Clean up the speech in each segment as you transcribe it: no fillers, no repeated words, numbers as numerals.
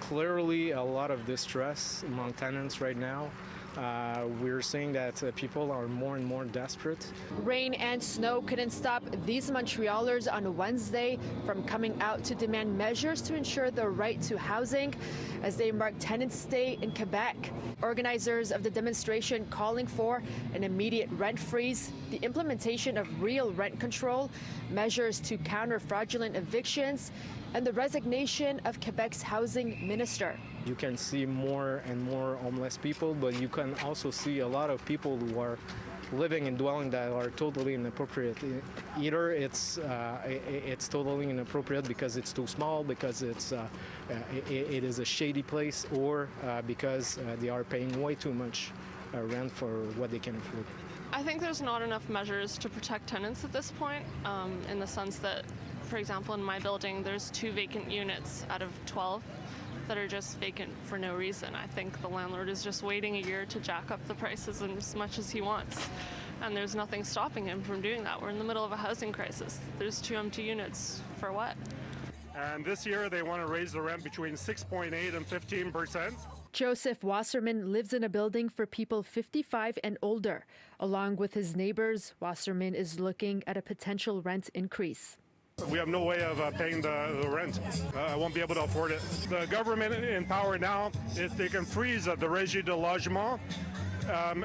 clearly a lot of distress among tenants right now. We're seeing that people are more and more desperate. Rain and snow couldn't stop these Montrealers on Wednesday from coming out to demand measures to ensure their right to housing as they mark Tenants' Day in Quebec. Organizers of the demonstration calling for an immediate rent freeze, the implementation of real rent control, measures to counter fraudulent evictions, and the resignation of Quebec's housing minister. You can see more and more homeless people, but you can also see a lot of people who are living in dwellings that are totally inappropriate. Either it's totally inappropriate because it's too small, because it is a shady place, or because they are paying way too much rent for what they can afford. I think there's not enough measures to protect tenants at this point, in the sense that, for example, in my building, there's 2 vacant units out of 12 that are just vacant for no reason. I think the landlord is just waiting a year to jack up the prices as much as he wants. And there's nothing stopping him from doing that. We're in the middle of a housing crisis. There's 2 empty units. For what? And this year they want to raise the rent between 6.8% and 15%. Joseph Wasserman lives in a building for people 55 and older. Along with his neighbors, Wasserman is looking at a potential rent increase. We have no way of paying the rent. I won't be able to afford it. The government in power now, if they can freeze the Régie de Logement,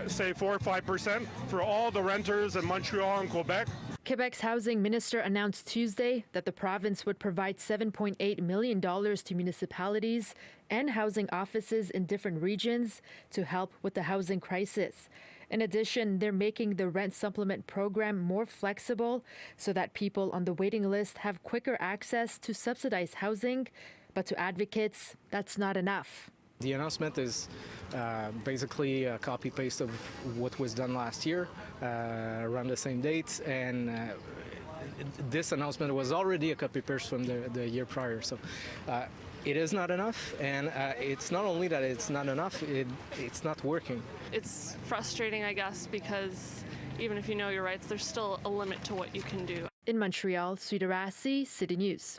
say 4 or 5% for all the renters in Montreal and Quebec. Quebec's housing minister announced Tuesday that the province would provide $7.8 million to municipalities and housing offices in different regions to help with the housing crisis. In addition, they're making the rent supplement program more flexible so that people on the waiting list have quicker access to subsidized housing. But to advocates, that's not enough. The announcement is basically a copy-paste of what was done last year, around the same date, and this announcement was already a copy-paste from the year prior. So it is not enough, and it's not only that it's not enough, it's not working. It's frustrating, I guess, because even if you know your rights, there's still a limit to what you can do. In Montreal, Swidda Rassy, City News.